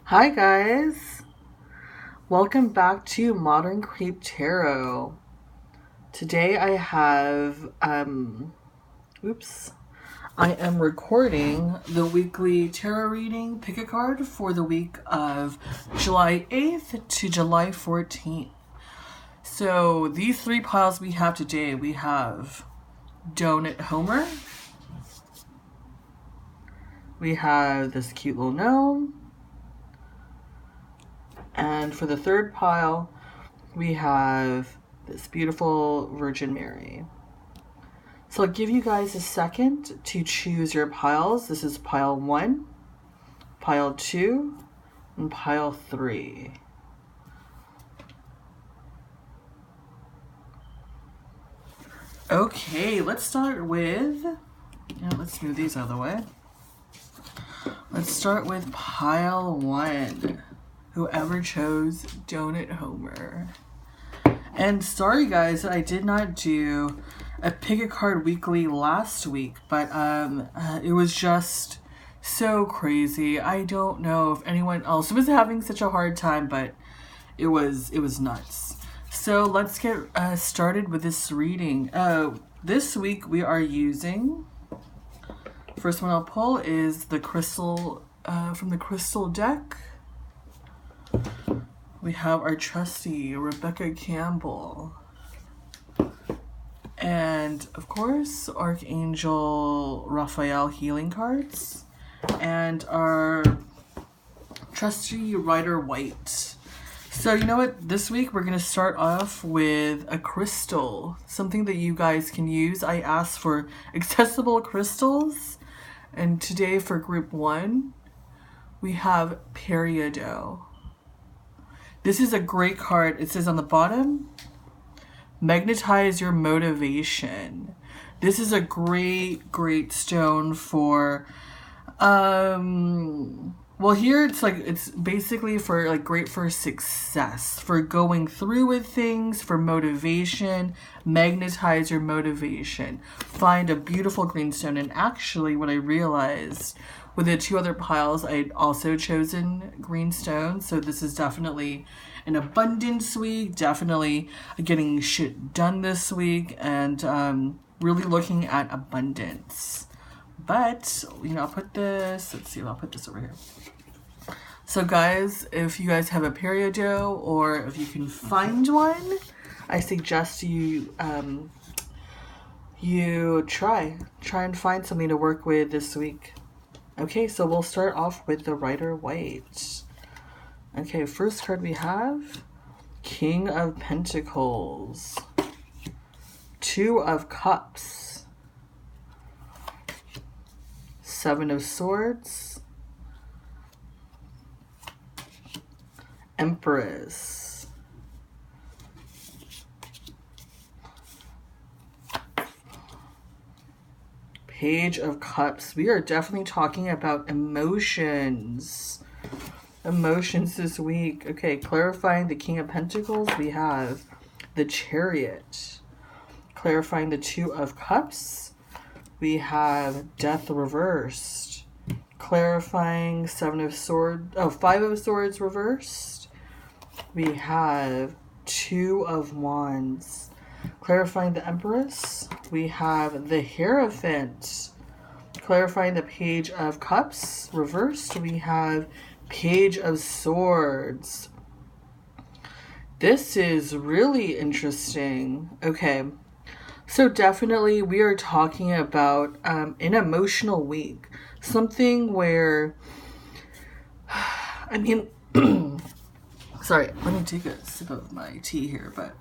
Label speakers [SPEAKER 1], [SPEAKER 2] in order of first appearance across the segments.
[SPEAKER 1] Hi guys, welcome back to Modern Creep Tarot. Today I am recording the weekly tarot reading. Pick a card for the week of July 8th to July 14th. So these three piles we have today, we have Donut Homer, we have this cute little gnome, and for the third pile, we have this beautiful Virgin Mary. So I'll give you guys a second to choose your piles. This is pile 1, pile 2, and pile 3. Okay, let's start with, let's move these out of the way. Let's start with pile 1. Whoever chose Donut Homer. And sorry guys that I did not do a pick a card weekly last week, but it was just so crazy. I don't know if anyone else was having such a hard time, but it was nuts. So let's get started with this reading. This week we are using, first one I'll pull is the crystal from the crystal deck. We have our trusty Rebecca Campbell. And of course, Archangel Raphael healing cards. And our trusty Rider White. So you know what? This week we're going to start off with a crystal. Something that you guys can use. I asked for accessible crystals. And today for group 1, we have Peridot. This is a great card. It says on the bottom, magnetize your motivation. This is a great stone for, well here it's basically for great for success, for going through with things, for motivation. Magnetize your motivation. Find a beautiful green stone. And actually what I realized with the 2 other piles, I'd also chosen green stones. So this is definitely an abundance week, definitely getting shit done this week, and really looking at abundance. But, I'll put this, let's see, I'll put this over here. So guys, if you guys have a Peridot, or if you can find one, I suggest you try and find something to work with this week. Okay, so we'll start off with the Rider White. Okay, first card we have King of Pentacles, 2 of Cups, 7 of Swords, Empress, Page of Cups. We are definitely talking about emotions. Emotions this week. Okay, clarifying the King of Pentacles, we have the Chariot. Clarifying the 2 of Cups, we have Death reversed. Clarifying 5 of Swords reversed, we have 2 of Wands. Clarifying the Empress, we have the Hierophant. Clarifying the Page of Cups reversed, we have Page of Swords. This is really interesting. Okay, so definitely we are talking about an emotional week. Something where, sorry, let me take a sip of my tea here, but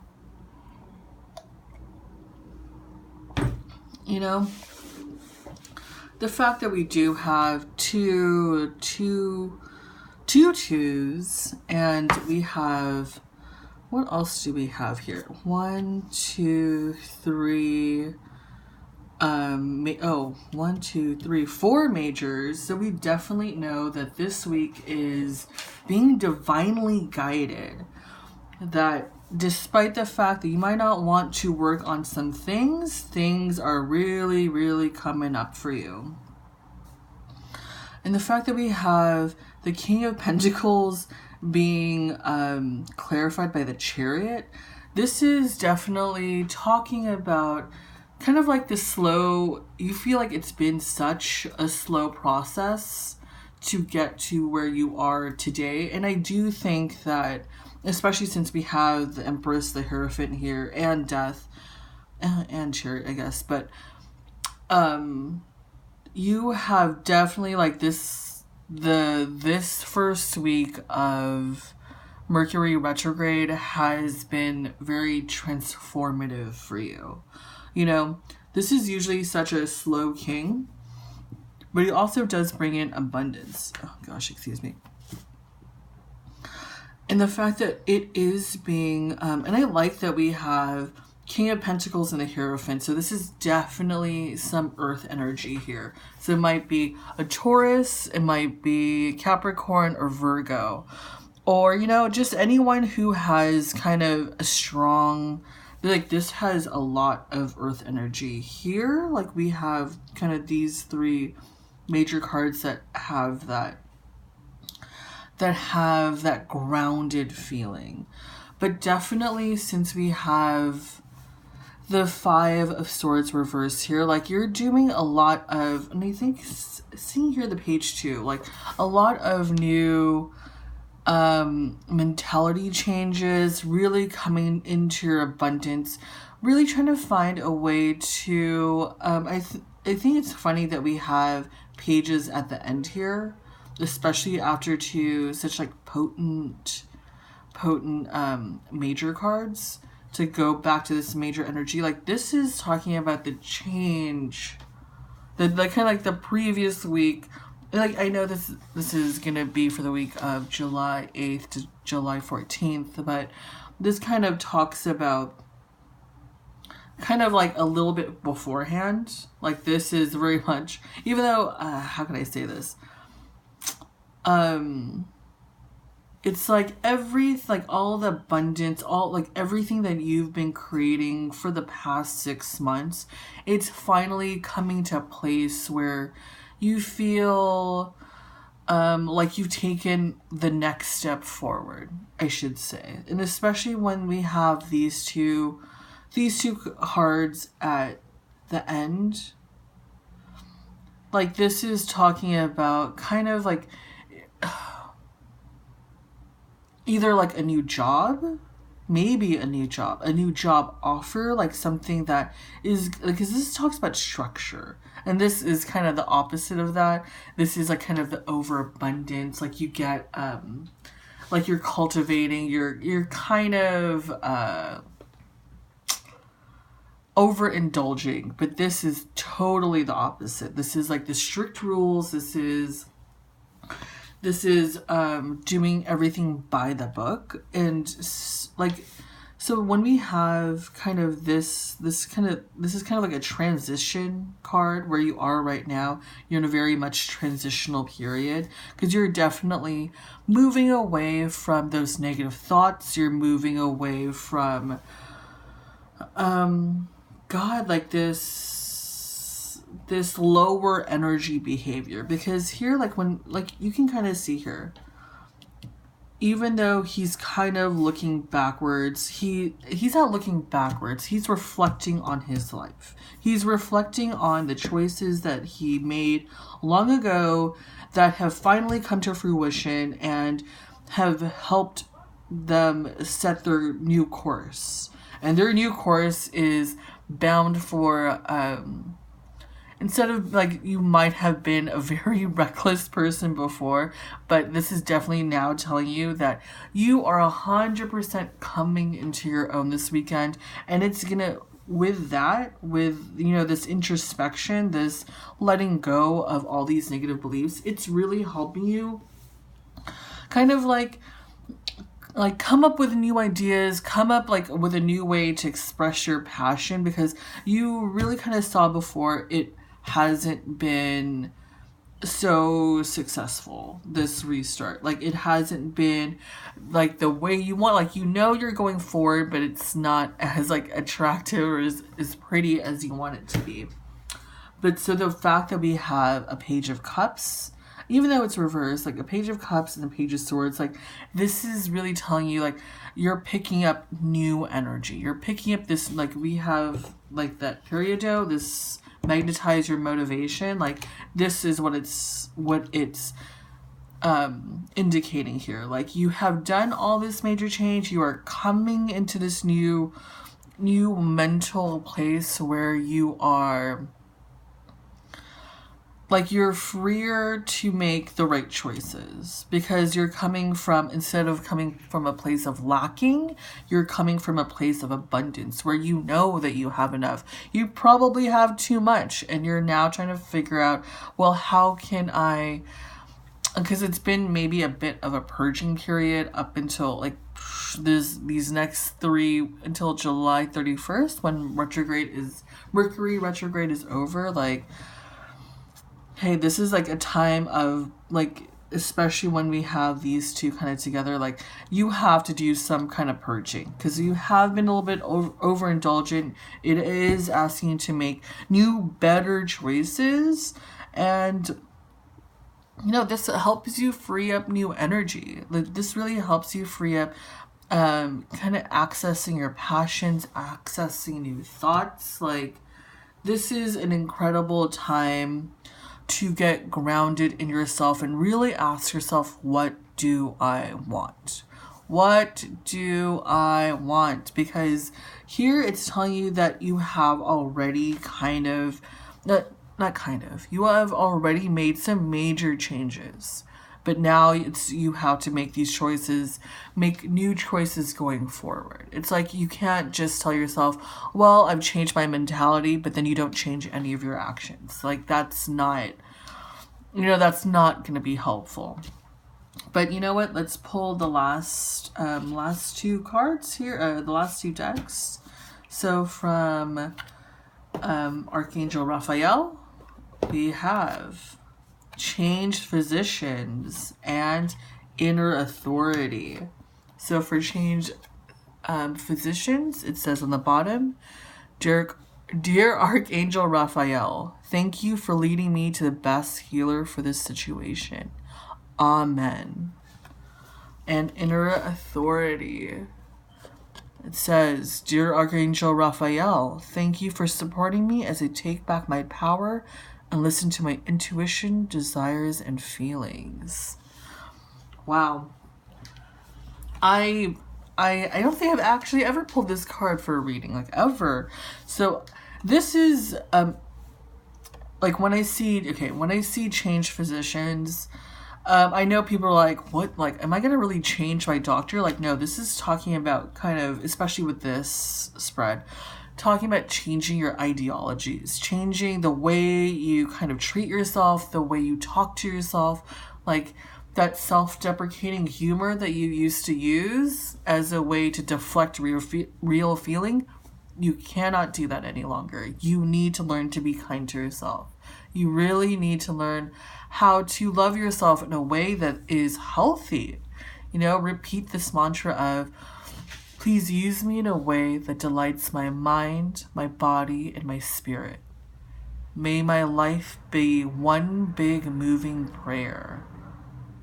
[SPEAKER 1] the fact that we do have two twos, and we have, what else do we have here? 1, 2, 3, 1, 2, 3, 4 majors. So we definitely know that this week is being divinely guided. That despite the fact that you might not want to work on some things are really coming up for you. And the fact that we have the King of Pentacles being clarified by the Chariot, this is definitely talking about kind of like the slow, you feel like it's been such a slow process to get to where you are today. And I do think that, especially since we have the Empress, the Hierophant here, and Death, and Chariot, I guess, but you have definitely like this first week of Mercury retrograde has been very transformative for you. You know, this is usually such a slow king, but he also does bring in abundance. Oh gosh, excuse me. And the fact that it is being, and I like that we have King of Pentacles and the Hierophant. So this is definitely some earth energy here. So it might be a Taurus, it might be Capricorn or Virgo. Or, you know, just anyone who has kind of a strong, like this has a lot of earth energy here. Like we have kind of these three major cards that have that grounded feeling. But definitely since we have the Five of Swords reversed here, like you're doing a lot of, and I think seeing here the page too, like a lot of new mentality changes, really coming into your abundance, really trying to find a way to, I think it's funny that we have pages at the end here, especially after two such like potent major cards, to go back to this major energy. Like this is talking about the change, the kind of like the previous week. Like I know this is gonna be for the week of July 8th to July 14th, but this kind of talks about kind of like a little bit beforehand. Like this is very much, even though how can I say this? It's like all the abundance, all like everything that you've been creating for the past 6 months, it's finally coming to a place where you feel like you've taken the next step forward, I should say. And especially when we have these two cards at the end, like this is talking about kind of like either like a new job, maybe a new job offer, like something that is, because this talks about structure, and this is kind of the opposite of that. This is like kind of the overabundance, like you get like you're cultivating, you're kind of overindulging, but this is totally the opposite. This is like the strict rules. This is doing everything by the book. And like, so when we have kind of this is kind of like a transition card where you are right now. You're in a very much transitional period because you're definitely moving away from those negative thoughts. You're moving away from like this lower energy behavior, because here, like when, like you can kind of see here, even though he's kind of looking backwards, he's not looking backwards, he's reflecting on his life. He's reflecting on the choices that he made long ago that have finally come to fruition and have helped them set their new course. And their new course is bound for instead of, like, you might have been a very reckless person before, but this is definitely now telling you that you are 100% coming into your own this weekend. And it's gonna, with you know, this introspection, this letting go of all these negative beliefs, it's really helping you kind of like come up with new ideas, come up like with a new way to express your passion, because you really kind of saw before it hasn't been so successful, this restart. Like it hasn't been like the way you want, like, you know, you're going forward, but it's not as like attractive or as pretty as you want it to be. But so the fact that we have a Page of Cups even though it's reversed, like a Page of Cups and the Page of Swords, like this is really telling you like you're picking up new energy. You're picking up this, like we have like that periodo, this magnetize your motivation. Like this is what it's indicating here. Like you have done all this major change. You are coming into this new mental place where you are like you're freer to make the right choices, because you're coming from, instead of coming from a place of lacking, you're coming from a place of abundance where you know that you have enough. You probably have too much, and you're now trying to figure out, well, how can I, because it's been maybe a bit of a purging period up until like these next 3 until July 31st when Mercury retrograde is over. Like, hey, this is like a time of like, especially when we have these two kind of together, like you have to do some kind of purging because you have been a little bit overindulgent. It is asking you to make new, better choices, and this helps you free up new energy. Like this really helps you free up kind of accessing your passions, accessing new thoughts. Like this is an incredible time to get grounded in yourself and really ask yourself, what do I want? What do I want? Because here it's telling you that you have already you have already made some major changes. But now you have to make these choices, make new choices going forward. It's like you can't just tell yourself, well, I've changed my mentality, but then you don't change any of your actions. Like that's not going to be helpful. But you know what? Let's pull the last two cards here, the last two decks. So from Archangel Raphael, we have changed physicians and inner authority. So for changed physicians, it says on the bottom, Dear Archangel Raphael, thank you for leading me to the best healer for this situation. Amen. And inner authority, it says, Dear Archangel Raphael, thank you for supporting me as I take back my power and listen to my intuition, desires, and feelings. Wow. I don't think I've actually ever pulled this card for a reading, like ever. So this is like when I see changed physicians, I know people are like, what, like, am I going to really change my doctor? Like, no, this is talking about kind of, especially with this spread, talking about changing your ideologies, changing the way you kind of treat yourself, the way you talk to yourself, like that self-deprecating humor that you used to use as a way to deflect real feeling. You cannot do that any longer. You need to learn to be kind to yourself. You really need to learn how to love yourself in a way that is healthy. Repeat this mantra of, please use me in a way that delights my mind, my body, and my spirit. May my life be one big moving prayer.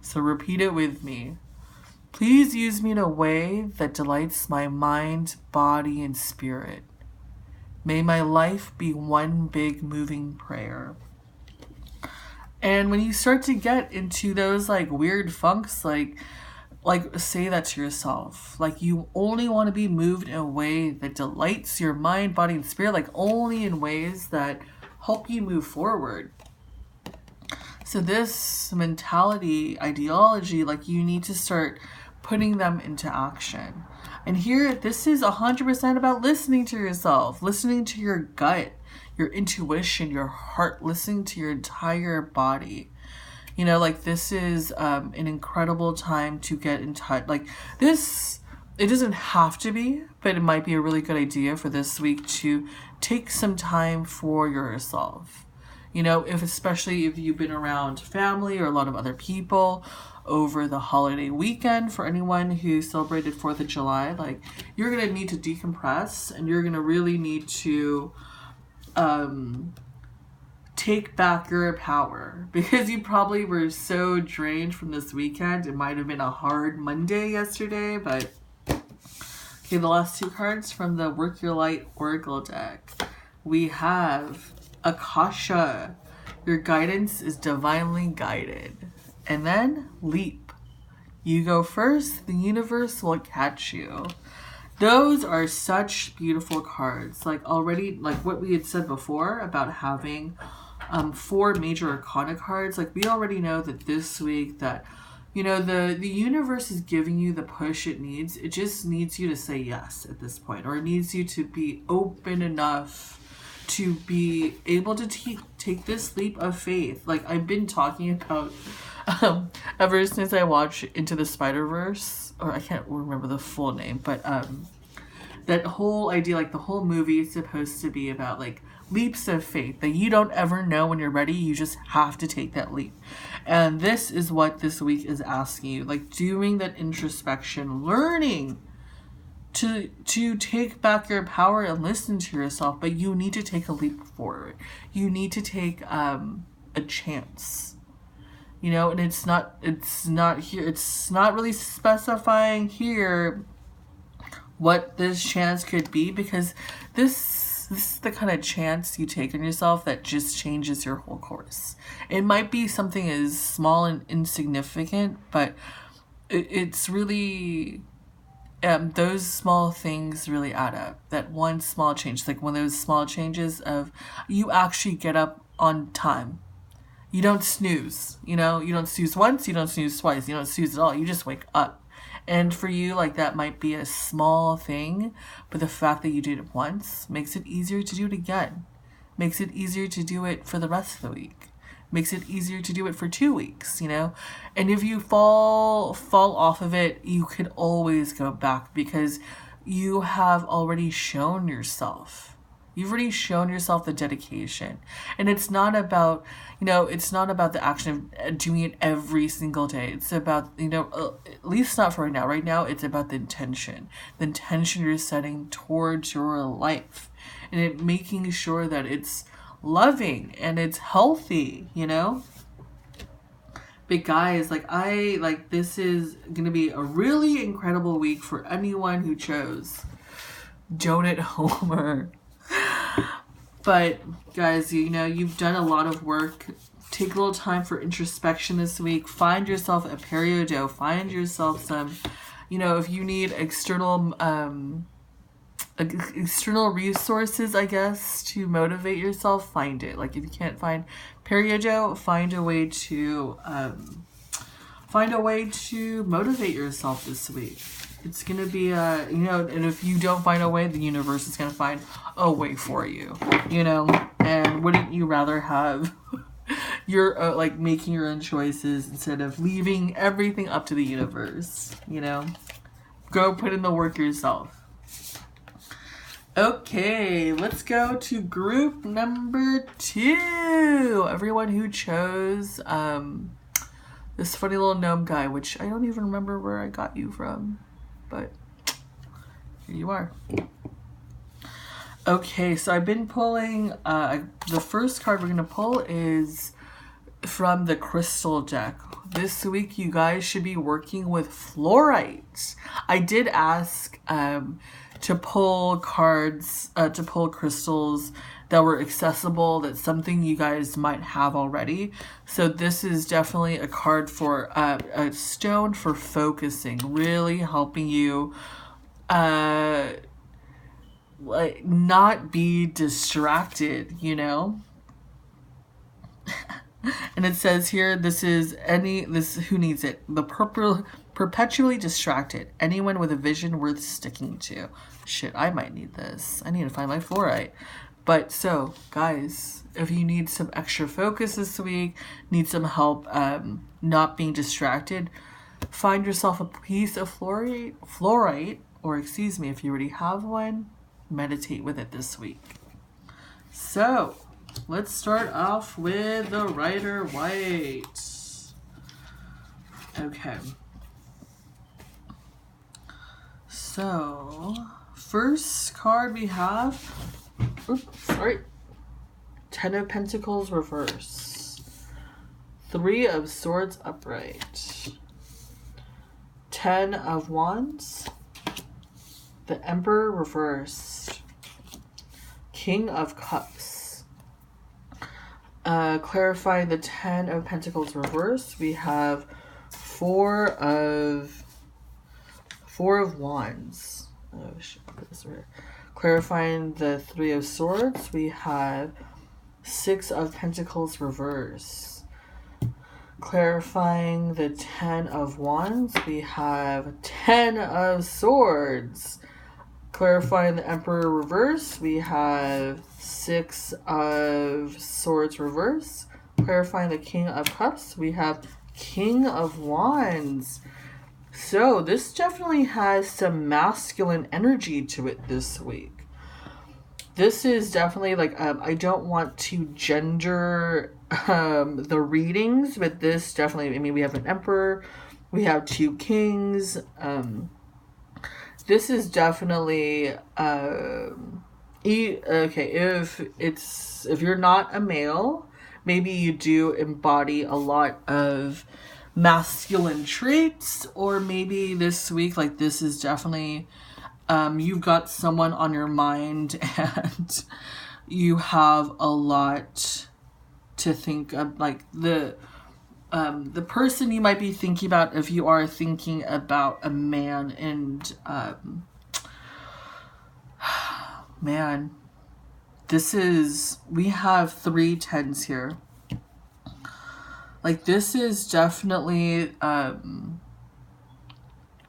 [SPEAKER 1] So repeat it with me. Please use me in a way that delights my mind, body, and spirit. May my life be one big moving prayer. And when you start to get into those like weird funks, like say that to yourself. Like you only want to be moved in a way that delights your mind, body, and spirit, like only in ways that help you move forward. So this mentality, ideology, like you need to start putting them into action. And here, this is 100% about listening to yourself, listening to your gut, your intuition, your heart, listening to your entire body. Like this is an incredible time to get in touch. Like this, it doesn't have to be, but it might be a really good idea for this week to take some time for yourself. Especially if you've been around family or a lot of other people over the holiday weekend, for anyone who celebrated 4th of July, like you're going to need to decompress, and you're going to really need to take back your power, because you probably were so drained from this weekend. It might have been a hard Monday yesterday, but okay, the last two cards from the Work Your Light Oracle deck. We have Akasha. Your guidance is divinely guided. And then Leap. You go first, the universe will catch you. Those are such beautiful cards. Like already, like what we had said before about having 4 major arcana cards. Like we already know that this week that, you know, the universe is giving you the push it needs. It just needs you to say yes at this point, or it needs you to be open enough to be able to take this leap of faith. Like I've been talking about ever since I watched Into the Spider-Verse, or I can't remember the full name, but that whole idea, like the whole movie is supposed to be about like leaps of faith that you don't ever know when you're ready. You just have to take that leap. And this is what this week is asking you, like doing that introspection, learning to take back your power and listen to yourself. But you need to take a leap forward. You need to take a chance, you know. And it's not here, it's not really specifying here what this chance could be, because this is the kind of chance you take on yourself that just changes your whole course. It might be something as small and insignificant, but it's really those small things really add up. That one small change, like one of those small changes of you actually get up on time. You don't snooze, you know, you don't snooze once, you don't snooze twice, you don't snooze at all, you just wake up. And for you, like that might be a small thing, but the fact that you did it once makes it easier to do it again. Makes it easier to do it for the rest of the week. Makes it easier to do it for 2 weeks, you know? And if you fall off of it, you could always go back, because you have already shown yourself. You've already shown yourself the dedication. And it's not about, you know, it's not about the action of doing it every single day. It's about, you know, at least not for right now. Right now, it's about the intention. The intention you're setting towards your life. And it making sure that it's loving and it's healthy, you know? But guys, this is going to be a really incredible week for anyone who chose Donut Homer. But guys, you know, you've done a lot of work. Take a little time for introspection this week. Find yourself a periodo. Find yourself some, you know, if you need external resources, I guess, to motivate yourself, find it. Like if you can't find periodo, find a way to motivate yourself this week. It's going to be, you know, and if you don't find a way, the universe is going to find a way for you, you know. And wouldn't you rather have your, like, making your own choices instead of leaving everything up to the universe, you know? Go put in the work yourself. Okay, let's go to group number 2. Everyone who chose this funny little gnome guy, which I don't even remember where I got you from. But here you are. Okay, so I've been pulling, the first card we're going to pull is from the crystal deck. This week you guys should be working with fluorite. I did ask to pull cards, to pull crystals that were accessible, that's something you guys might have already. So this is definitely a card for a stone for focusing, really helping you like not be distracted, you know. And it says here, who needs it? The perpetually distracted. Anyone with a vision worth sticking to. Shit, I might need this. I need to find my fluorite. But so, guys, if you need some extra focus this week, need some help not being distracted, find yourself a piece of fluorite, or excuse me, if you already have one, meditate with it this week. So, let's start off with the Rider White. Okay. So, first card we have... Oops, sorry. Ten of Pentacles reverse. Three of Swords upright. Ten of Wands. The Emperor reversed. King of Cups. Clarifying the Ten of Pentacles reverse, we have Four of Wands. Oh shit, I'll put this right. Clarifying the Three of Swords, we have Six of Pentacles reverse. Clarifying the Ten of Wands, we have Ten of Swords. Clarifying the Emperor reverse, we have Six of Swords reverse. Clarifying the King of Cups, we have King of Wands. So this definitely has some masculine energy to it this week. This is definitely like, I don't want to gender the readings, but this definitely, I mean, we have an Emperor, we have two Kings. This is definitely, okay, if you're not a male, maybe you do embody a lot of masculine traits, or maybe this week, like, this is definitely, you've got someone on your mind and you have a lot to think of, like the person you might be thinking about, if you are thinking about a man, and man, we have 3 tens here. Like, this is definitely,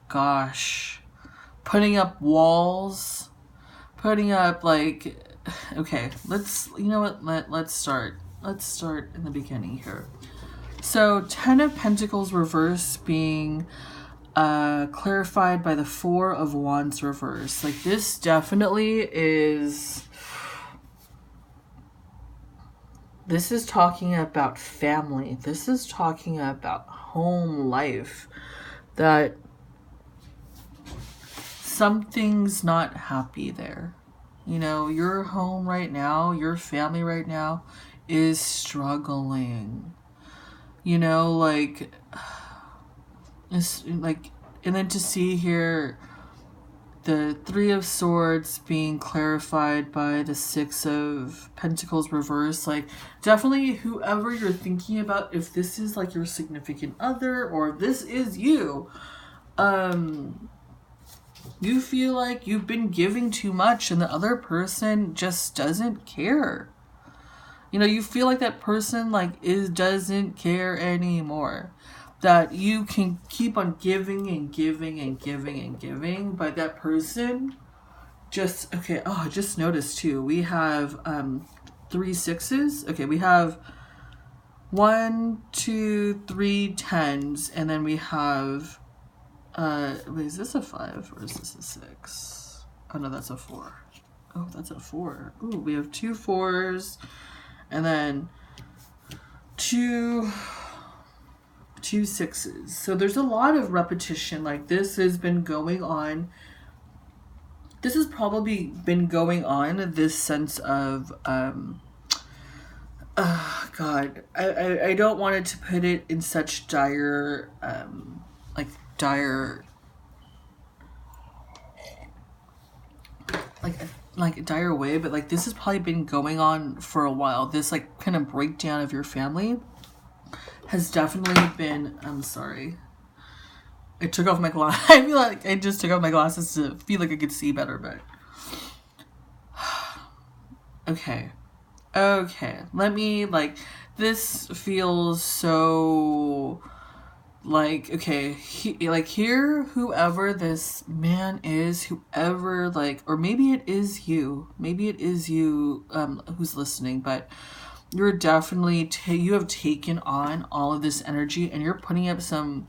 [SPEAKER 1] gosh, putting up walls, putting up, like, okay, you know what, let's start in the beginning here. So, Ten of Pentacles reverse being clarified by the Four of Wands reverse. Like, this definitely is... This is talking about family. This is talking about home life. That something's not happy there. You know, your home right now, your family right now is struggling. You know, like, it's like, and then to see here the Three of Swords being clarified by the Six of Pentacles reverse, like, definitely whoever you're thinking about, if this is like your significant other, or if this is you, you feel like you've been giving too much and the other person just doesn't care. You know, you feel like that person, like, doesn't care anymore. That you can keep on giving and giving and giving and giving, but that person just, okay, oh, I just noticed too, we have 3 sixes. Okay, we have 1, 2, 3 tens, and then we have, wait, is this a 5 or is this a 6? Oh no, that's a 4. Oh, that's a 4. Ooh, we have 2 4s, and then 2 sixes. So there's a lot of repetition. Like, this has been going on. This has probably been going on, this sense of, God, I don't want it to put it in such dire, like a dire way, but like, this has probably been going on for a while. This, like, kind of breakdown of your family has definitely been, I'm sorry, I took off my glasses. I feel like I just took off my glasses to feel like I could see better, but okay, let me, like, this feels so, like, okay, here, whoever this man is, whoever, like, or maybe it is you, who's listening, but you're definitely, you have taken on all of this energy, and you're putting up some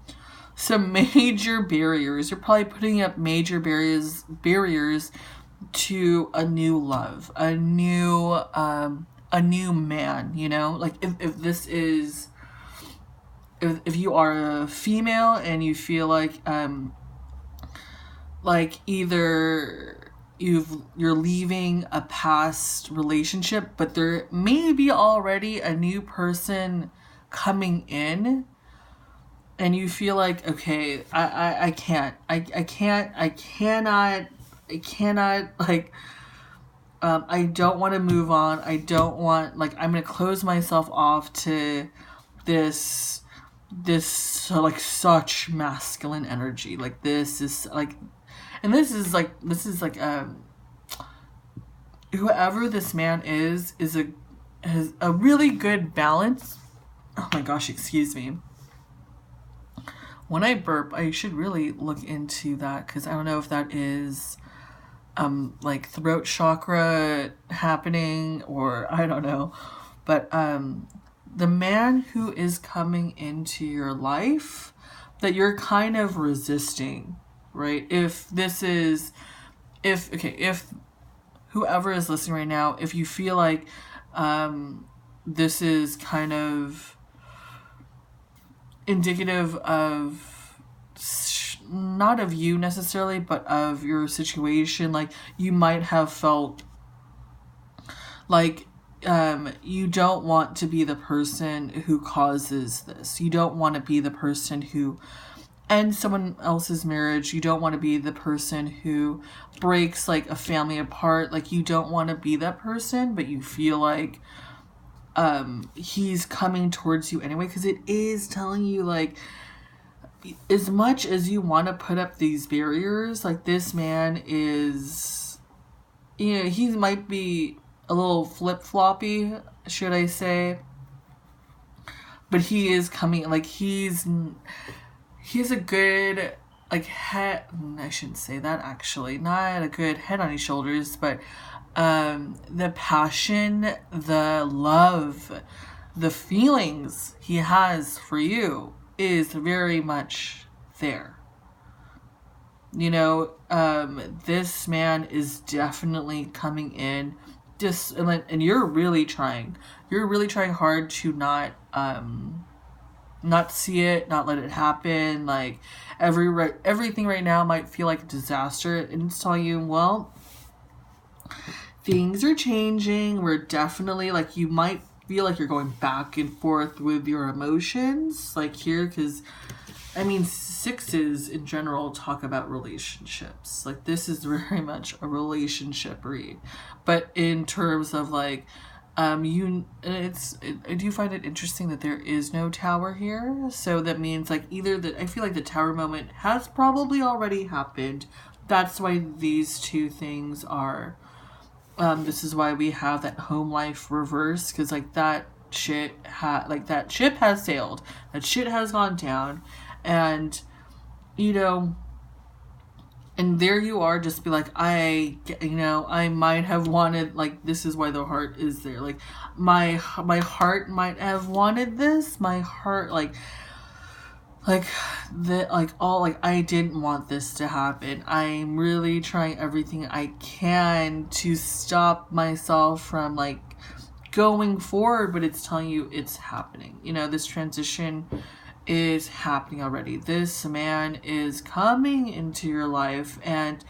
[SPEAKER 1] major barriers. You're probably putting up major barriers to a new love, a new man, you know? Like, if this is, if you are a female and you feel like either you're leaving a past relationship, but there may be already a new person coming in, and you feel like, okay, I cannot, like, I don't want to move on. I don't want, like, I'm going to close myself off to this, like, such masculine energy. Like, this is, like, and this is like, whoever this man is has a really good balance. Oh my gosh, excuse me. When I burp, I should really look into that, because I don't know if that is like throat chakra happening, or I don't know. But the man who is coming into your life that you're kind of resisting, right? If whoever is listening right now, if you feel like this is kind of indicative of, not of you necessarily, but of your situation, like you might have felt like you don't want to be the person who causes this. You don't want to be the person who ends someone else's marriage. You don't want to be the person who breaks like a family apart. Like you don't want to be that person, but you feel like he's coming towards you anyway, because it is telling you, like, as much as you want to put up these barriers, like this man is, he might be a little flip-floppy, should I say, but he is coming, like he's a good, like, head, I shouldn't say that actually, not a good head on his shoulders, but the passion, the love, the feelings he has for you is very much there. This man is definitely coming in, and you're really trying hard to not see it, not let it happen. Like everything right now might feel like a disaster, and it's telling you, well, things are changing. We're definitely, like, you might feel like you're going back and forth with your emotions, like here, because I mean, sixes in general talk about relationships. Like, this is very much a relationship read, but in terms of like, I do find it interesting that there is no tower here. So that means, like, either that I feel like the tower moment has probably already happened. That's why these two things are. This is why we have that home life reverse, because like that ship has sailed. That shit has gone down, and and there you are, just be like, I might have wanted, like, this is why the heart is there. Like, my heart might have wanted this. My heart, I didn't want this to happen. I'm really trying everything I can to stop myself from, like, going forward, but it's telling you it's happening. This transition is happening already. This man is coming into your life, and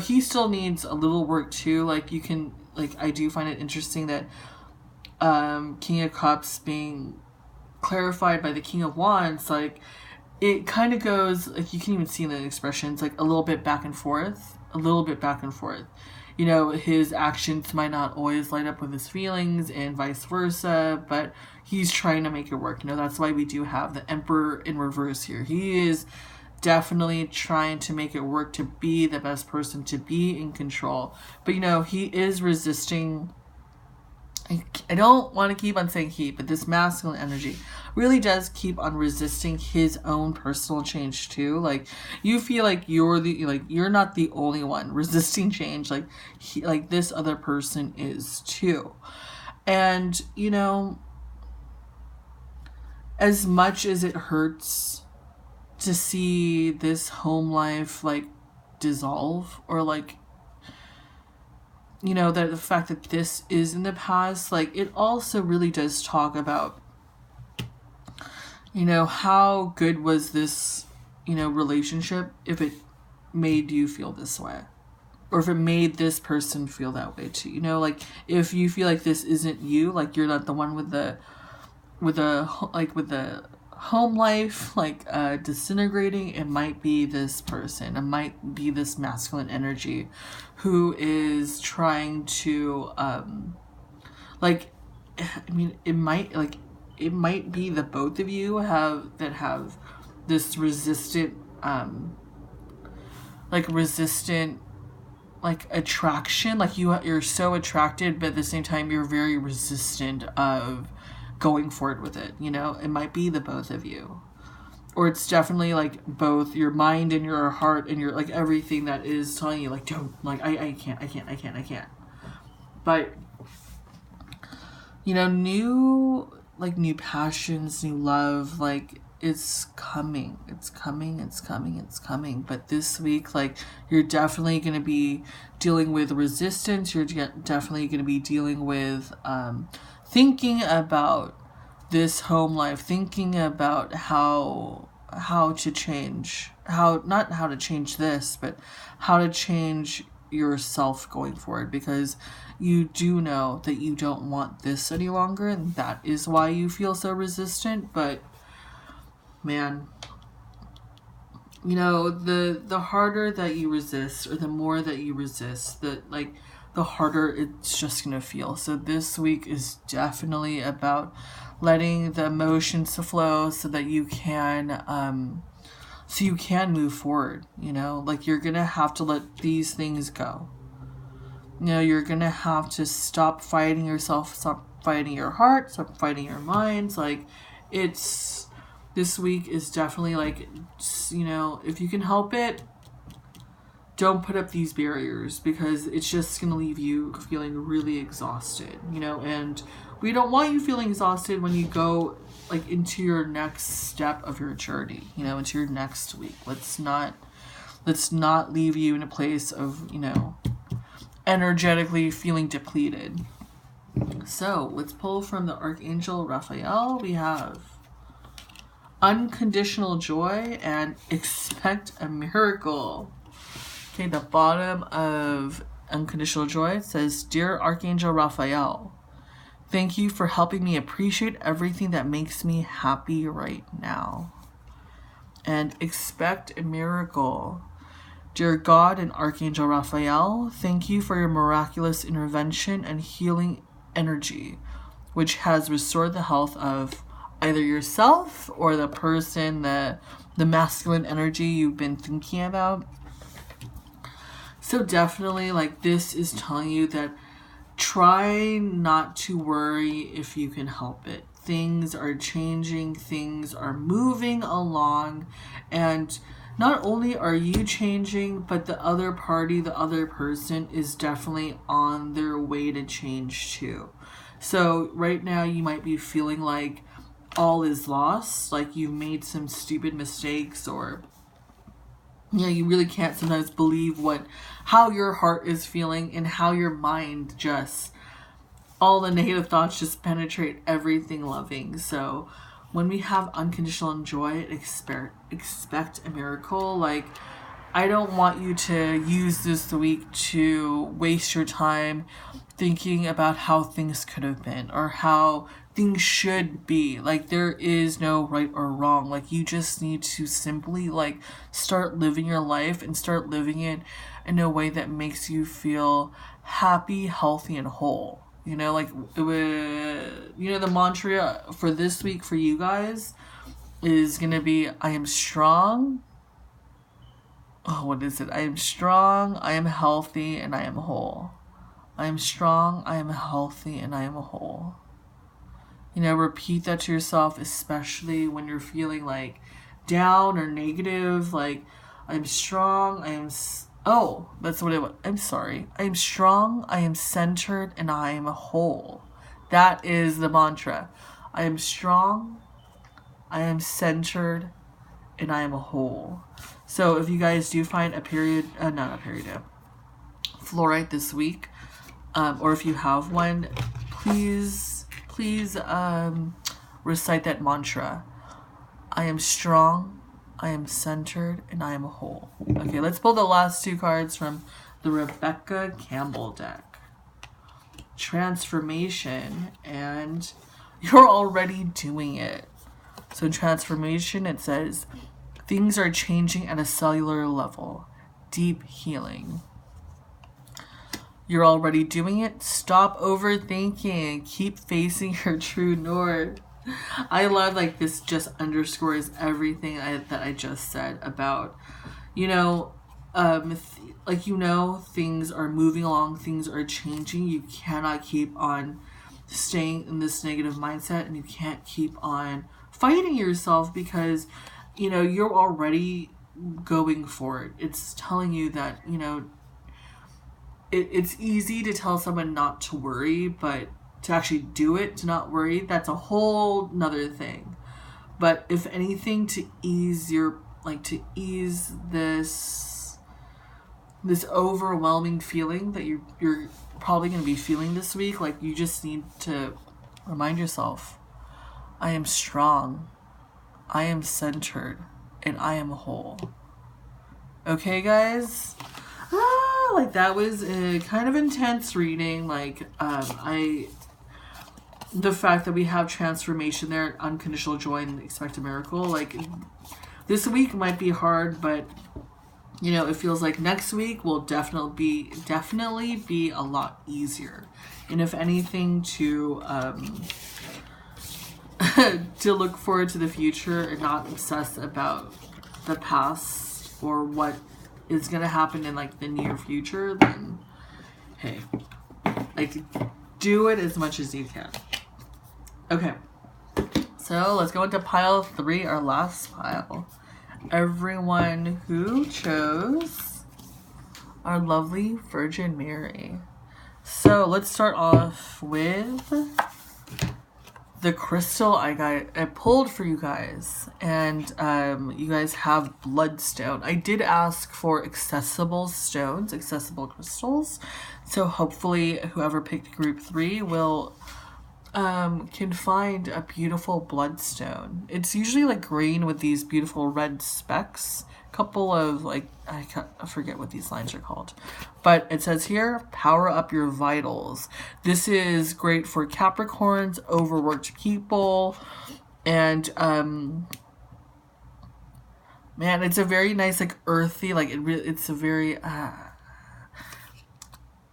[SPEAKER 1] he still needs a little work too. Like, you can, like, I do find it interesting that King of Cups being clarified by the King of Wands, like, it kind of goes, like, you can even see in the expressions, like, a little bit back and forth. His actions might not always light up with his feelings, and vice versa, but he's trying to make it work. That's why we do have the Emperor in reverse here. He is definitely trying to make it work, to be the best person, to be in control. But, he is resisting. I don't want to keep on saying he, but this masculine energy really does keep on resisting his own personal change too. Like, you feel like you're not the only one resisting change. Like, this other person is too. And, as much as it hurts to see this home life, like, dissolve, or like, that the fact that this is in the past, like, it also really does talk about, how good was this, relationship if it made you feel this way. or if it made this person feel that way too. You know, like if you feel like this isn't you, like you're not the one with the home life disintegrating, it might be this person. It might be this masculine energy who is trying to it might be the both of you have this resistant attraction. Like you're so attracted, but at the same time you're very resistant of going forward with it. You know, it might be the both of you, or it's definitely like both your mind and your heart and your like everything that is telling you like don't, like I can't. But you know, new passions, new love, like it's coming. But this week, like you're definitely going to be dealing with resistance. You're definitely going to be dealing with thinking about this home life, thinking about how to change, not how to change this, but how to change yourself going forward, because you do know that you don't want this any longer, and that is why you feel so resistant. But man, you know, the harder that you resist, or the more that you resist, the harder it's just gonna feel. So this week is definitely about letting the emotions flow so that you can move forward. You know, like you're gonna have to let these things go. You know, you're gonna have to stop fighting yourself, stop fighting your heart, stop fighting your minds. Like this week is definitely like, you know, if you can help it, don't put up these barriers, because it's just going to leave you feeling really exhausted, you know, and we don't want you feeling exhausted when you go like into your next step of your journey, you know, into your next week. Let's not leave you in a place of, you know, energetically feeling depleted. So let's pull from the Archangel Raphael. We have unconditional joy and expect a miracle. Okay, the bottom of unconditional joy says, Dear Archangel Raphael, thank you for helping me appreciate everything that makes me happy right now. And expect a miracle. Dear God and Archangel Raphael, thank you for your miraculous intervention and healing energy, which has restored the health of either yourself or the person, the masculine energy you've been thinking about. So definitely, like, this is telling you that try not to worry if you can help it. Things are changing, things are moving along, and not only are you changing, but the other party, the other person is definitely on their way to change too. So right now you might be feeling like all is lost, like you've made some stupid mistakes, or you really can't sometimes believe how your heart is feeling, and how your mind just, all the negative thoughts just penetrate everything loving. So when we have unconditional joy, expect a miracle. Like, I don't want you to use this week to waste your time thinking about how things could have been or how things should be. Like, there is no right or wrong. Like, you just need to simply like start living your life and start living it in a way that makes you feel happy, healthy, and whole. You know, like, the mantra for this week for you guys is gonna be, I am strong. Oh, what is it? I am strong, I am healthy, and I am whole. I am strong, I am healthy, and I am whole. You know, repeat that to yourself, especially when you're feeling like down or negative. Like, I'm strong, that's what it was. I'm sorry. I am strong, I am centered, and I am whole. That is the mantra. I am strong, I am centered, and I am whole. So if you guys do find fluorite this week, or if you have one, please recite that mantra. I am strong, I am centered, and I am whole. Okay, let's pull the last two cards from the Rebecca Campbell deck. Transformation, and you're already doing it. So in transformation, it says, things are changing at a cellular level. Deep healing. You're already doing it. Stop overthinking. Keep facing your true north. I love, like, this just underscores everything that I just said about, you know, things are moving along, things are changing. You cannot keep on staying in this negative mindset, and you can't keep on fighting yourself because, you know, you're already going for it. It's telling you that, you know, it's easy to tell someone not to worry, but to actually do it, to not worry, that's a whole nother thing. But if anything, to ease this overwhelming feeling that you're probably going to be feeling this week, like, you just need to remind yourself, I am strong, I am centered, and I am whole. Okay, guys? Like, that was a kind of intense reading. Like, the fact that we have transformation there, unconditional joy, and expect a miracle. Like, this week might be hard, but, you know, it feels like next week will definitely be a lot easier. And if anything, to to look forward to the future and not obsess about the past or what is going to happen in, like, the near future, then, hey, like, do it as much as you can. Okay, so let's go into pile 3, our last pile. Everyone who chose our lovely Virgin Mary. So let's start off with the crystal I pulled for you guys, and you guys have bloodstone. I did ask for accessible stones, accessible crystals, so hopefully whoever picked group 3 will can find a beautiful bloodstone. It's usually like green with these beautiful red specks. Couple of, like, I forget what these lines are called, but it says here, power up your vitals. This is great for Capricorns, overworked people, and man, it's a very nice, like, earthy, like, it's a very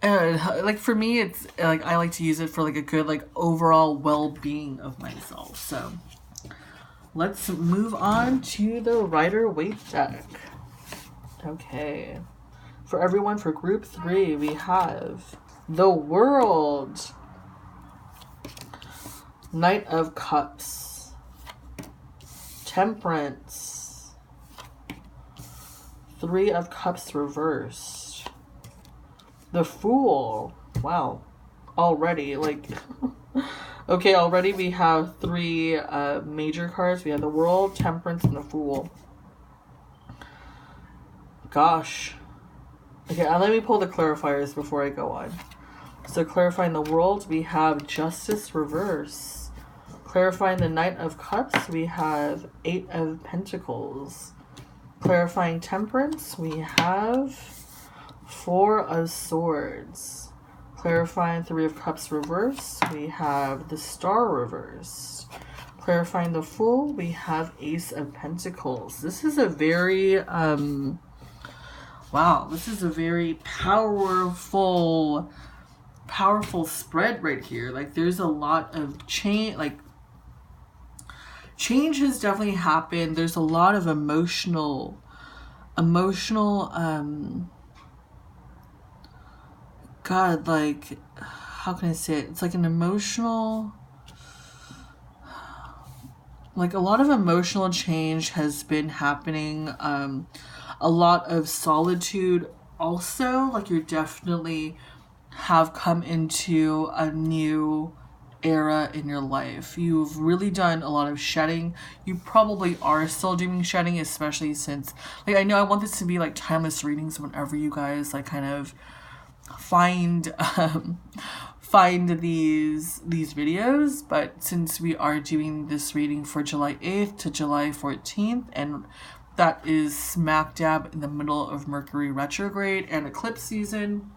[SPEAKER 1] like, for me, it's like, I like to use it for, like, a good, like, overall well-being of myself. So let's move on to the Rider-Waite deck. Okay. For everyone, for group 3, we have the World, Knight of Cups, Temperance, 3 of Cups reversed, the Fool. Wow. Already, like... Okay, already we have 3 major cards. We have the World, Temperance, and the Fool. Gosh. Okay, let me pull the clarifiers before I go on. So clarifying the World, we have Justice reverse. Clarifying the Knight of Cups, we have 8 of Pentacles. Clarifying Temperance, we have 4 of Swords. Clarifying 3 of Cups reverse, we have the Star reversed. Clarifying the Fool, we have Ace of Pentacles. This is a very, wow, this is a very powerful spread right here. Like, there's a lot of change, like, change has definitely happened. There's a lot of emotional, God, like, how can I say it? It's like an emotional, like, a lot of emotional change has been happening. A lot of solitude also. Like, you definitely have come into a new era in your life. You've really done a lot of shedding. You probably are still doing shedding, especially since, like, I know I want this to be like timeless readings whenever you guys, like, kind of find these videos, but since we are doing this reading for July 8th to July 14th, and that is smack dab in the middle of Mercury retrograde and eclipse season.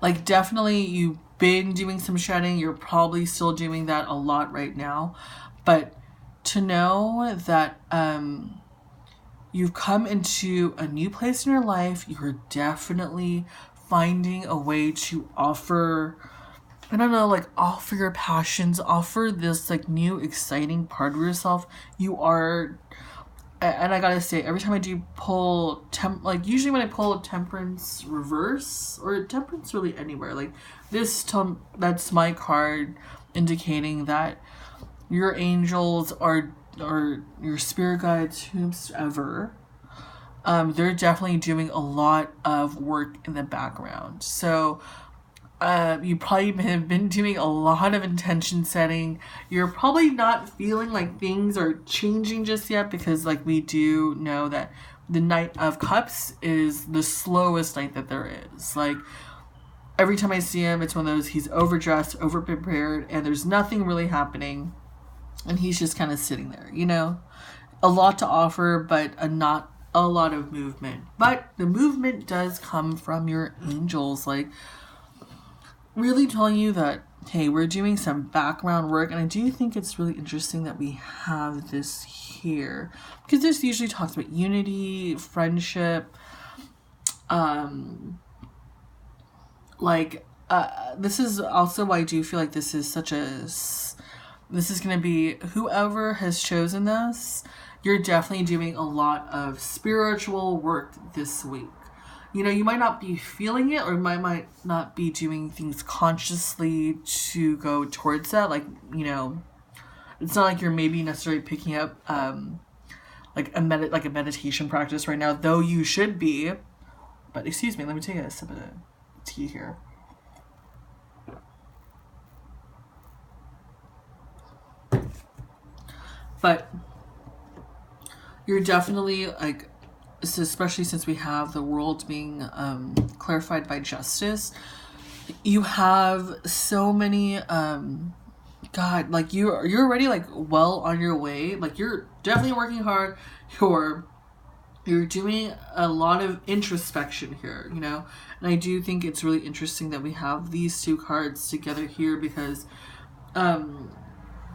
[SPEAKER 1] Like, definitely you've been doing some shedding. You're probably still doing that a lot right now. But to know that you've come into a new place in your life, you're definitely finding a way to offer, I don't know, like offer your passions, offer this like new exciting part of yourself. You are, and I gotta say, every time I do pull like usually when I pull temperance reverse or temperance really anywhere, like this that's my card indicating that your angels are, or your spirit guides, whomsoever, they're definitely doing a lot of work in the background. So you probably have been doing a lot of intention setting. You're probably not feeling like things are changing just yet, because like we do know that the Knight of Cups is the slowest knight that there is. Like, every time I see him, it's one of those, he's overdressed, overprepared, and there's nothing really happening. And he's just kind of sitting there, you know? A lot to offer, but not a lot of movement. But the movement does come from your angels, like really telling you that, hey, we're doing some background work. And I do think it's really interesting that we have this here, because this usually talks about unity, friendship, this is also why I do feel like this is going to be, whoever has chosen this, you're definitely doing a lot of spiritual work this week. You know, you might not be feeling it, or you might not be doing things consciously to go towards that. Like, you know, it's not like you're maybe necessarily picking up like a meditation practice right now, though you should be. But excuse me, let me take a sip of tea here. But you're definitely like, especially since we have the world being clarified by justice, you have so many God, like you're already like well on your way. Like, you're definitely working hard. You're doing a lot of introspection here, you know. And I do think it's really interesting that we have these two cards together here, because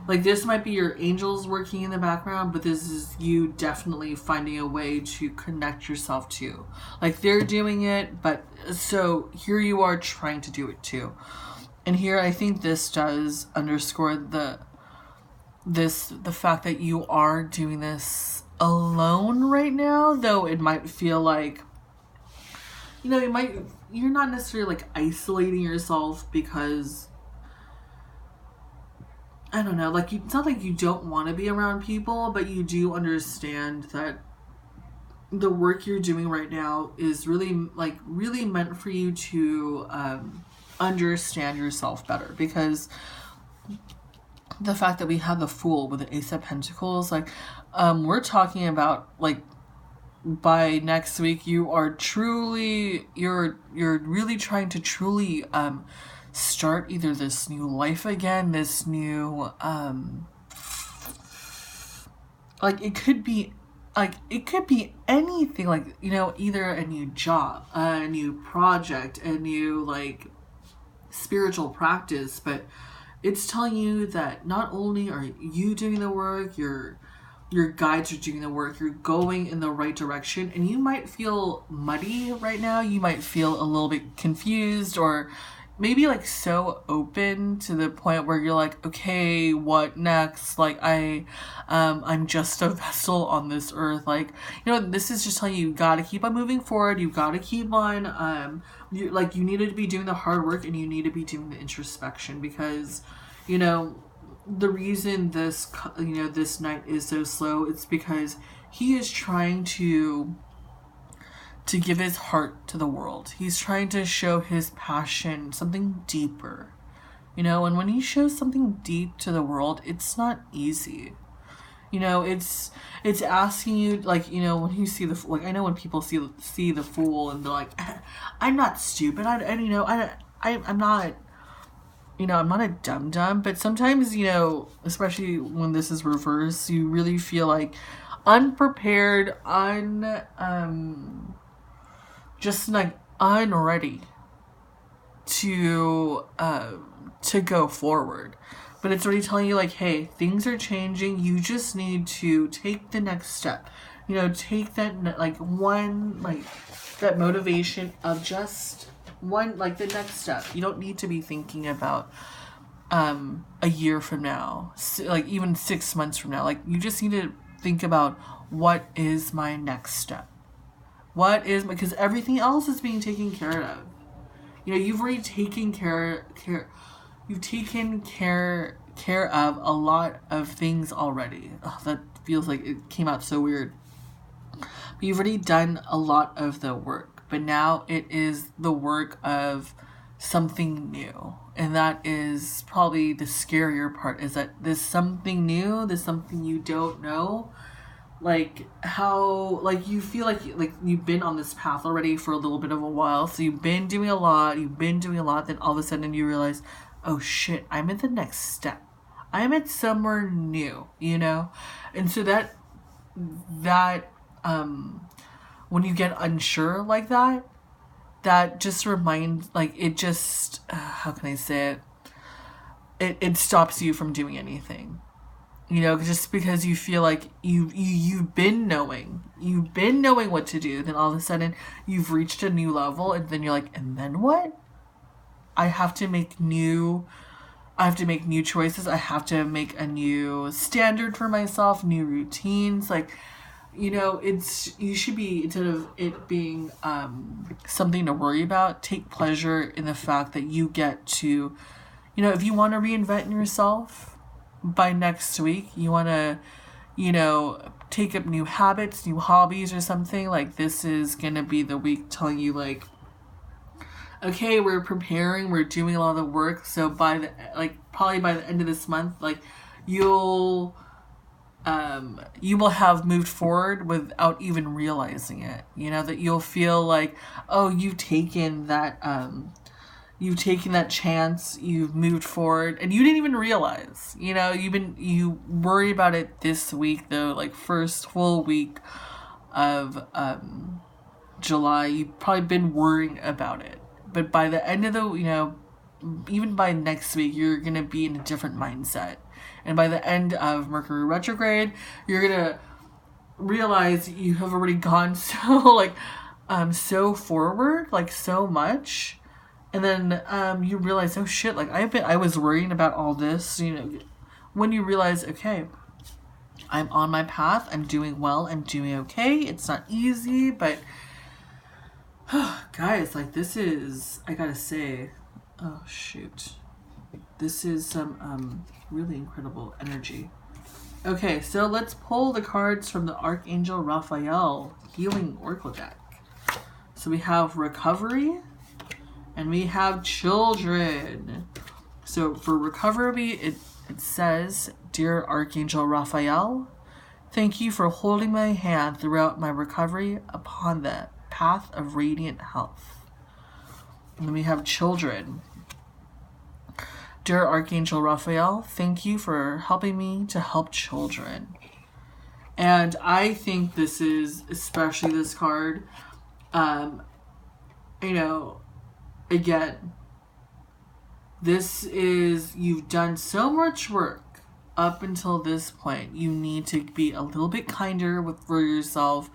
[SPEAKER 1] like, this might be your angels working in the background, but this is you definitely finding a way to connect yourself to. Like, they're doing it, but so here you are trying to do it too. And here I think this does underscore the fact that you are doing this alone right now, though it might feel like, you know, you're not necessarily like isolating yourself, because I don't know, like, it's not like you don't want to be around people, but you do understand that the work you're doing right now is really meant for you to understand yourself better. Because the fact that we have the Fool with the Ace of Pentacles, like, we're talking about, like, by next week you are truly, you're really trying to truly start either this new life again, this new like, it could be anything, like, you know, either a new job, a new project, a new like spiritual practice. But it's telling you that not only are you doing the work, your guides are doing the work, you're going in the right direction. And you might feel muddy right now, you might feel a little bit confused, or maybe like so open to the point where you're like, okay, what next? Like, I'm just a vessel on this earth. Like, you know, this is just telling you gotta keep on moving forward. You gotta keep on, you need to be doing the hard work, and you need to be doing the introspection, because, you know, the reason this night is so slow, it's because he is trying to give his heart to the world. He's trying to show his passion, something deeper, you know. And when he shows something deep to the world, it's not easy, you know. It's asking you, like, you know, when you see the, like, I know when people see the Fool and they're like, I'm not stupid, I'm not, you know, I'm not a dum-dum. But sometimes, you know, especially when this is reversed, you really feel like, unprepared, just like unready to go forward. But it's already telling you, like, hey, things are changing. You just need to take the next step. You know, take that, like, one, like, that motivation of just one, like, the next step. You don't need to be thinking about a year from now, like, even 6 months from now. Like, you just need to think about, what is my next step? Because everything else is being taken care of. You know, you've already taken you've taken care of a lot of things already. Oh, that feels like it came out so weird. But you've already done a lot of the work, but now it is the work of something new. And that is probably the scarier part, is that there's something new, there's something you don't know. Like, how, like, you feel like you've been on this path already for a little bit of a while. So you've been doing a lot, then all of a sudden you realize, oh shit, I'm at the next step. I'm at somewhere new, you know? And so that, when you get unsure like that, that just reminds, like, it just, how can I say it? It stops you from doing anything. You know, just because you feel like you've been knowing what to do, then all of a sudden you've reached a new level, and then you're like, and then what? I have to make new choices. I have to make a new standard for myself, new routines. Like, you know, you should be, instead of it being something to worry about, take pleasure in the fact that you get to, you know, if you want to reinvent yourself by next week, you want to, you know, take up new habits, new hobbies or something, like, this is going to be the week telling you, like, okay, we're preparing, we're doing a lot of the work, so probably by the end of this month, like, you will have moved forward without even realizing it. You know, that you'll feel like, oh, you've taken that chance, you've moved forward, and you didn't even realize. You know, you worry about it this week, though, like, first full week of July, you've probably been worrying about it. But by the end of you know, even by next week, you're going to be in a different mindset. And by the end of Mercury retrograde, you're going to realize you have already gone so forward, like, so much. And then you realize, oh shit, like, I was worrying about all this, you know, when you realize, okay, I'm on my path, I'm doing well, I'm doing okay. It's not easy, but guys, like, this is, I gotta say, oh shoot, this is some really incredible energy. Okay, so let's pull the cards from the Archangel Raphael Healing Oracle deck. So we have recovery, and we have children. So for recovery, it says, Dear Archangel Raphael, thank you for holding my hand throughout my recovery upon the path of radiant health. And then we have children. Dear Archangel Raphael, thank you for helping me to help children. And I think this is, especially this card, you know, again, this is, you've done so much work up until this point. You need to be a little bit kinder for yourself.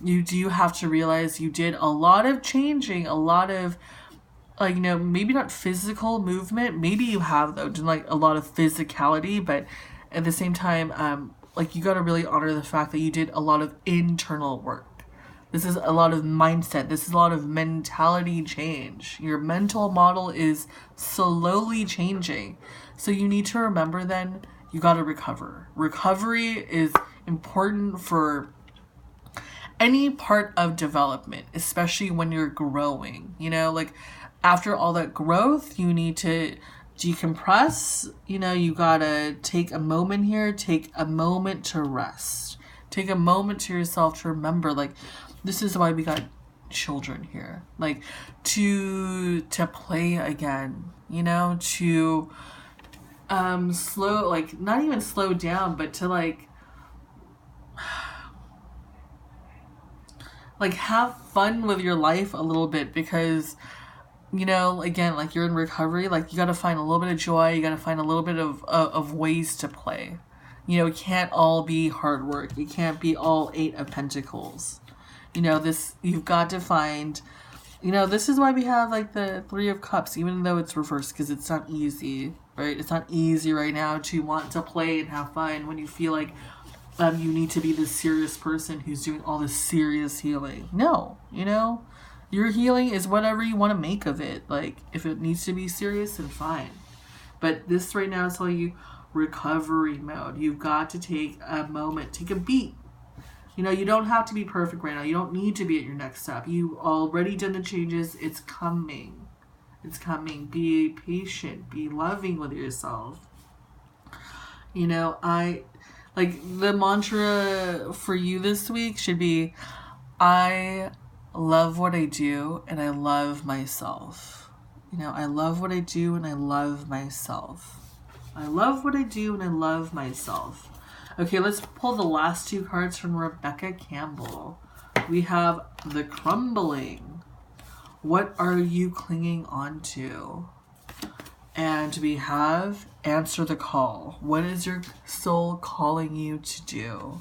[SPEAKER 1] You do have to realize you did a lot of changing, a lot of, like, you know, maybe not physical movement. Maybe you have, though, done, like, a lot of physicality, but at the same time, like, you got to really honor the fact that you did a lot of internal work. This is a lot of mindset. This is a lot of mentality change. Your mental model is slowly changing. So you need to remember then, you got to recover. Recovery is important for any part of development, especially when you're growing. You know, like, after all that growth, you need to decompress. You know, you gotta take a moment here, take a moment to rest. Take a moment to yourself to remember, like, this is why we got children here. Like, to play again, you know, to slow, like, not even slow down, but to, like, like, have fun with your life a little bit, because, you know, again, like, you're in recovery, like, you got to find a little bit of joy, you got to find a little bit of ways to play. You know, it can't all be hard work. It can't be all 8 of Pentacles. You know, you've got to find, you know, this is why we have, like, the 3 of Cups, even though it's reversed, because it's not easy, right? It's not easy right now to want to play and have fun when you feel like you need to be this serious person who's doing all this serious healing. No, you know, your healing is whatever you want to make of it. Like, if it needs to be serious, then fine. But this right now is telling you recovery mode. You've got to take a moment, take a beat. You know, you don't have to be perfect right now. You don't need to be at your next step. You already done the changes. It's coming. It's coming. Be patient. Be loving with yourself. You know, like, the mantra for you this week should be, I love what I do and I love myself. You know, I love what I do and I love myself. I love what I do and I love myself. Okay, let's pull the last 2 cards from Rebecca Campbell. We have the Crumbling. What are you clinging on to? And we have Answer the Call. What is your soul calling you to do?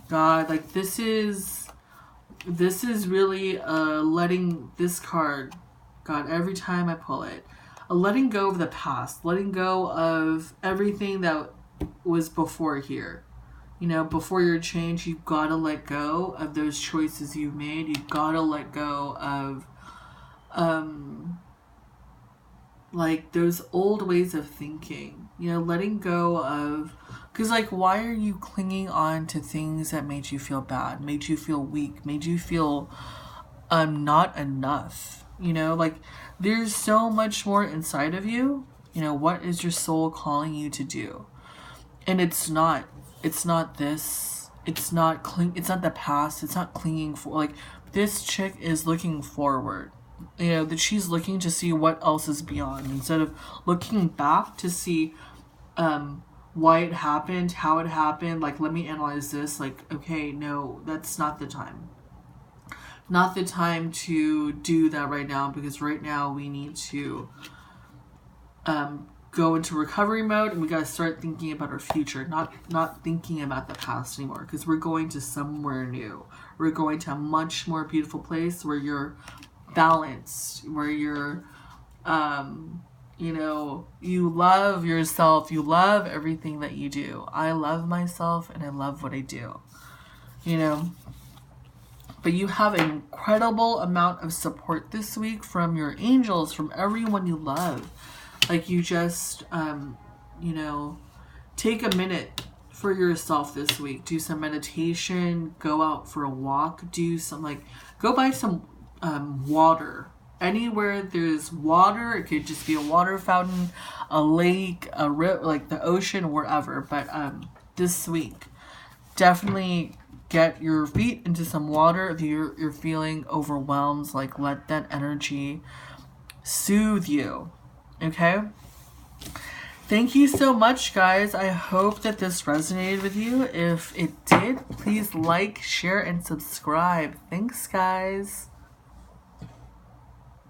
[SPEAKER 1] God, like, this is really letting this card, God, every time I pull it, letting go of the past, letting go of everything that was before here. You know, before your change, you've got to let go of those choices you've made. You've got to let go of like, those old ways of thinking. You know, letting go of, because, like, why are you clinging on to things that made you feel bad, made you feel weak, made you feel not enough? You know, like, there's so much more inside of you. You know, what is your soul calling you to do? And it's not this, it's not the past, it's not clinging for, like, this chick is looking forward. You know, that she's looking to see what else is beyond, instead of looking back to see why it happened, how it happened. Like, let me analyze this. Like, okay, no, that's not the time. Not the time to do that right now, because right now we need to go into recovery mode, and we got to start thinking about our future, not thinking about the past anymore, because we're going to somewhere new. We're going to a much more beautiful place where you're balanced, where you're you know, you love yourself, you love everything that you do. I love myself and I love what I do, you know. But you have an incredible amount of support this week from your angels, from everyone you love. Like, you just you know, take a minute for yourself this week. Do some meditation, go out for a walk, do some, like, go buy some water. Anywhere there's water, it could just be a water fountain, a lake, a river, like the ocean, wherever. But this week, definitely get your feet into some water. If you're feeling overwhelmed, like, let that energy soothe you. Okay? Thank you so much, guys. I hope that this resonated with you. If it did, please like, share, and subscribe. Thanks, guys.